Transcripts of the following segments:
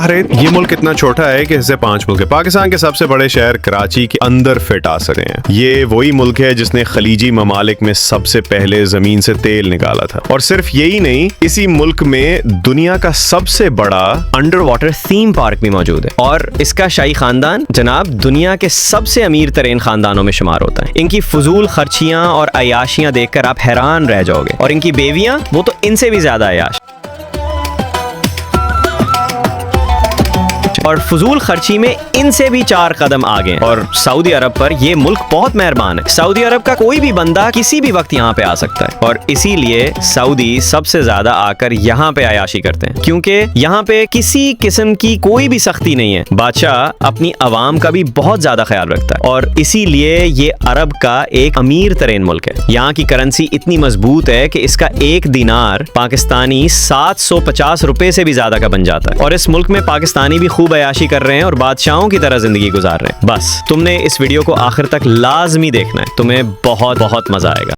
بحرین یہ ملک اتنا چھوٹا ہے کہ اسے 5 ملک ہے. پاکستان کے سب سے بڑے شہر کراچی کے اندر فٹ آ سکتے ہیں. یہ وہی ملک ہے جس نے خلیجی ممالک میں سب سے پہلے زمین سے تیل نکالا تھا. اور صرف یہی نہیں, اسی ملک میں دنیا کا سب سے بڑا انڈر واٹر تھیم پارک بھی موجود ہے, اور اس کا شاہی خاندان جناب دنیا کے سب سے امیر ترین خاندانوں میں شمار ہوتا ہے. ان کی فضول خرچیاں اور عیاشیاں دیکھ کر آپ حیران رہ جاؤ گے, اور ان کی بیویاں وہ تو ان سے بھی زیادہ عیاش. اور فضول خرچی میں ان سے بھی 4 قدم آگے ہیں. اور سعودی عرب پر یہ ملک بہت مہربان ہے. سعودی عرب کا کوئی بھی بندہ کسی بھی وقت یہاں پہ آ سکتا ہے, اور اسی لیے سعودی سب سے زیادہ آ کر یہاں پہ عیاشی کرتے ہیں, کیونکہ یہاں پہ کسی قسم کی کوئی بھی سختی نہیں ہے. بادشاہ اپنی عوام کا بھی بہت زیادہ خیال رکھتا ہے, اور اسی لیے یہ عرب کا ایک امیر ترین ملک ہے. یہاں کی کرنسی اتنی مضبوط ہے کہ اس کا 1 دینار پاکستانی 750 روپے سے بھی زیادہ کا بن جاتا ہے. اور اس ملک میں پاکستانی بھی خوب عیاشی کر رہے ہیں اور بادشاہوں کی طرح زندگی گزار رہے ہیں. بس تم نے اس ویڈیو کو آخر تک لازمی دیکھنا ہے, تمہیں بہت مزہ آئے گا.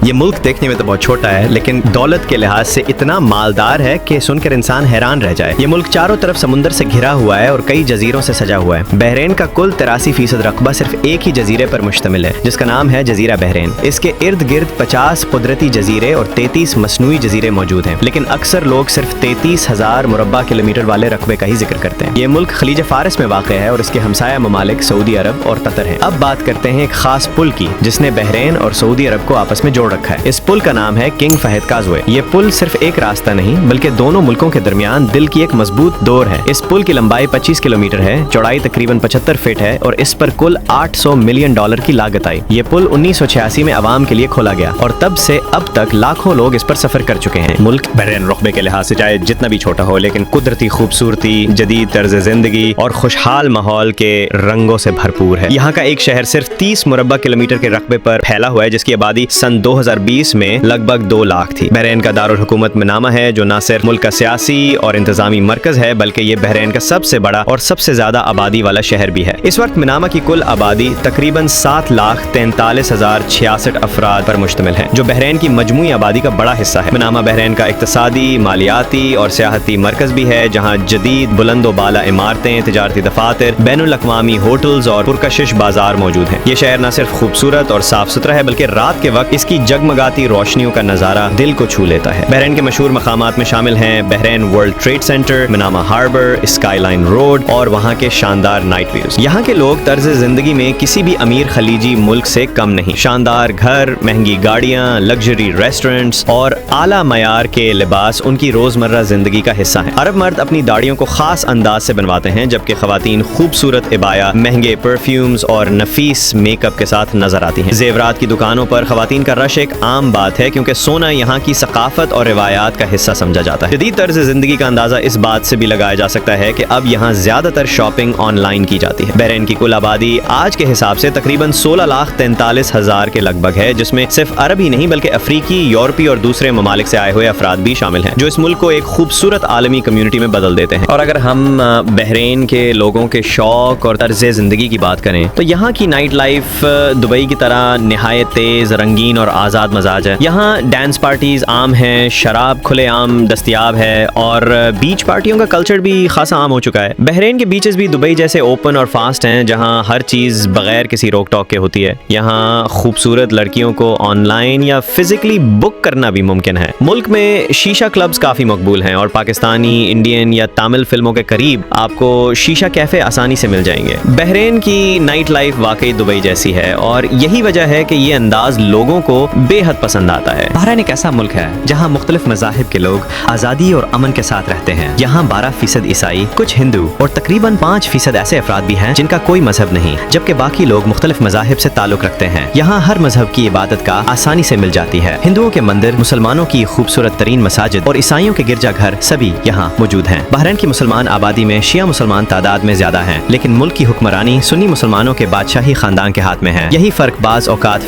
یہ ملک دیکھنے میں تو بہت چھوٹا ہے, لیکن دولت کے لحاظ سے اتنا مالدار ہے کہ سن کر انسان حیران رہ جائے. یہ ملک چاروں طرف سمندر سے گھرا ہوا ہے اور کئی جزیروں سے سجا ہوا ہے. بحرین کا کل 83% رقبہ صرف ایک ہی جزیرے پر مشتمل ہے, جس کا نام ہے جزیرہ بحرین. اس کے ارد گرد 50 قدرتی جزیرے اور 33 مصنوعی جزیرے موجود ہیں, لیکن اکثر لوگ صرف 33,000 مربع کلومیٹر والے رقبے کا ہی ذکر کرتے ہیں. یہ ملک خلیج فارس میں واقع ہے اور اس کے ہمسایہ ممالک سعودی عرب اور قطر ہیں. اب بات کرتے ہیں ایک خاص پل کی جس نے بحرین اور سعودی عرب کو آپس میں جوڑ رکھا ہے. اس پل کا نام ہے کنگ فہد کازوے. یہ پل صرف ایک راستہ نہیں بلکہ دونوں ملکوں کے درمیان دل کی ایک مضبوط ڈور ہے. اس پل کی لمبائی 25 کلومیٹر ہے, چوڑائی تقریباً 75 فٹ ہے, اور اس پر کل $800 ملین کی لاگت آئی. یہ پل 1986 میں عوام کے لیے کھولا گیا, اور تب سے اب تک لاکھوں لوگ اس پر سفر کر چکے ہیں. ملک بحرین رقبے کے لحاظ سے چاہے جتنا بھی چھوٹا ہو, لیکن قدرتی خوبصورتی, جدید طرز زندگی اور خوشحال ماحول کے رنگوں سے بھرپور ہے. یہاں کا ایک شہر صرف 30 مربع کلومیٹر کے رقبے پر پھیلا ہوا ہے, جس کی آبادی سن 2020 میں لگ بھگ 2 لاکھ تھی. بحرین کا دارالحکومت منامہ ہے, جو نہ صرف ملک کا سیاسی اور انتظامی مرکز ہے بلکہ یہ بحرین کا سب سے بڑا اور سب سے زیادہ آبادی والا شہر بھی ہے. اس وقت منامہ کی کل آبادی تقریباً 7,43,066 افراد پر مشتمل ہے, جو بحرین کی مجموعی آبادی کا بڑا حصہ ہے. منامہ بحرین کا اقتصادی, مالیاتی اور سیاحتی مرکز بھی ہے, جہاں جدید بلند و بالا عمارتیں, تجارتی دفاتر, بین الاقوامی ہوٹلز اور پرکشش بازار موجود ہیں. یہ شہر نہ صرف خوبصورت اور صاف ستھرا ہے بلکہ رات کے وقت اس کی جگمگاتی روشنیوں کا نظارہ دل کو چھو لیتا ہے. بحرین کے مشہور مقامات میں شامل ہیں Bahrain world trade centre, Manama harbour, sky line road اور وہاں کے شاندار نائٹ ویوز. یہاں کے لوگ طرز زندگی میں کسی بھی امیر خلیجی ملک سے کم نہیں. شاندار گھر, مہنگی گاڑیاں, لگژری ریسٹورنٹس اور اعلیٰ معیار کے لباس ان کی روزمرہ زندگی کا حصہ ہیں. عرب مرد اپنی داڑھیوں کو خاص انداز سے بنواتے ہیں, جبکہ خواتین خوبصورت عبایا, مہنگے پرفیومز اور نفیس میک اپ کے ساتھ نظر آتی ہیں. زیورات کی دکانوں پر خواتین کا رش ایک عام بات ہے, کیونکہ سونا یہاں کی ثقافت اور روایات کا حصہ سمجھا جاتا ہے. جدید طرز زندگی کا اندازہ اس بات سے بھی لگایا جا سکتا ہے کہ اب یہاں زیادہ تر شاپنگ آن لائن کی جاتی ہے. بحرین کی کل آبادی آج کے حساب سے تقریباً 16,43,000 کے لگ بھگ ہے, جس میں صرف عرب ہی نہیں بلکہ افریقی, یورپی اور دوسرے ممالک سے آئے ہوئے افراد بھی شامل ہیں, جو اس ملک کو ایک خوبصورت عالمی کمیونٹی میں بدل دیتے ہیں. اور اگر ہم بحرین کے لوگوں کے شوق اور طرز زندگی کی بات کریں تو یہاں کی نائٹ لائف دبئی کی طرح نہایت تیز, رنگین اور آزاد مزاج ہے. یہاں ڈانس پارٹیز عام ہیں, شراب کھلے عام دستیاب ہے, اور بیچ پارٹیوں کا کلچر بھی خاصا عام ہو چکا ہے. بحرین کے بیچز بھی دبئی جیسے اوپن اور فاسٹ ہیں, جہاں ہر چیز بغیر کسی روک ٹوک کے ہوتی ہے. یہاں خوبصورت لڑکیوں کو آن لائن یا فزیکلی بک کرنا بھی ممکن ہے. ملک میں شیشہ کلبز کافی مقبول ہیں, اور پاکستانی, انڈین یا تامل فلموں کے قریب آپ کو شیشہ کیفے آسانی سے مل جائیں گے. بحرین کی نائٹ لائف واقعی دبئی جیسی ہے, اور یہی وجہ ہے کہ یہ انداز لوگوں کو بے حد پسند آتا ہے. بحرین ایک ایسا ملک ہے جہاں مختلف مذاہب کے لوگ آزادی اور امن کے ساتھ رہتے ہیں. یہاں 12% عیسائی, کچھ ہندو اور تقریباً 5% ایسے افراد بھی ہیں جن کا کوئی مذہب نہیں, جبکہ باقی لوگ مختلف مذاہب سے تعلق رکھتے ہیں. یہاں ہر مذہب کی عبادت گاہ آسانی سے مل جاتی ہے. ہندوؤں کے مندر, مسلمانوں کی خوبصورت ترین مساجد اور عیسائیوں کے گرجا گھر سبھی یہاں موجود ہیں. بحرین کی مسلمان آبادی میں شیعہ مسلمان تعداد میں زیادہ ہیں, لیکن ملک کی حکمرانی سنی مسلمانوں کے بادشاہی خاندان کے ہاتھ میں ہے. یہی فرق بعض اوقات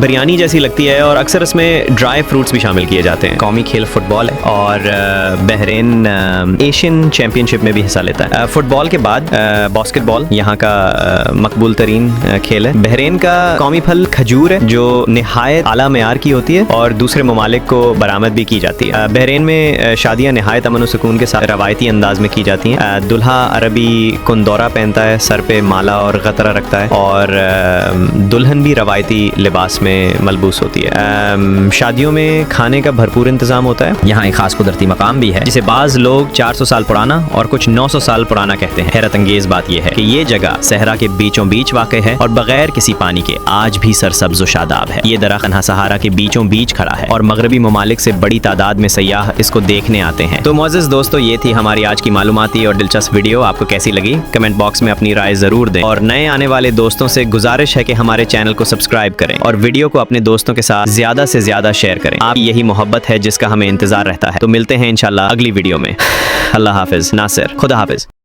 بریانی جیسی لگتی ہے اور اکثر اس میں ڈرائی فروٹس بھی شامل کیے جاتے ہیں. قومی کھیل فٹ بال ہے اور بحرین ایشین چیمپئن شپ میں بھی حصہ لیتا ہے. فٹ بال کے بعد باسکٹ بال یہاں کا مقبول ترین کھیل ہے. بحرین کا قومی پھل کھجور ہے جو نہایت اعلیٰ معیار کی ہوتی ہے اور دوسرے ممالک کو برآمد بھی کی جاتی ہے. بحرین میں شادیاں نہایت امن و سکون کے ساتھ روایتی انداز میں کی جاتی ہیں. دلہا عربی کندورہ پہنتا ہے, سر پہ مالا اور غطرہ رکھتا ہے اور دلہن بھی روایتی لباس میں ملبوس ہوتی ہے. شادیوں میں کھانے کا بھرپور انتظام ہوتا ہے. یہاں ایک خاص قدرتی مقام بھی ہے جسے بعض لوگ 400 سال پرانا اور کچھ 900 سال پرانا کہتے ہیں. حیرت انگیز بات یہ ہے کہ یہ جگہ صحرا کے بیچوں بیچ واقع ہے اور بغیر کسی پانی کے آج بھی سرسبز و شاداب ہے. یہ درخت تنہا سہارا کے بیچوں بیچ کھڑا ہے اور مغربی ممالک سے بڑی تعداد میں سیاح اس کو دیکھنے آتے ہیں. تو معزز دوستو, یہ تھی ہماری آج کی معلوماتی اور دلچسپ ویڈیو. آپ کو کیسی لگی کمنٹ باکس میں اپنی رائے ضرور دیں اور نئے آنے والے دوستوں سے گزارش ہے کہ ہمارے چینل کو سبسکرائب کریں اور ویڈیو کو اپنے دوستوں کے ساتھ زیادہ سے زیادہ شیئر کریں. آپ یہی محبت ہے جس کا ہمیں انتظار رہتا ہے. تو ملتے ہیں انشاءاللہ اگلی ویڈیو میں. اللہ حافظ. ناصر, خدا حافظ.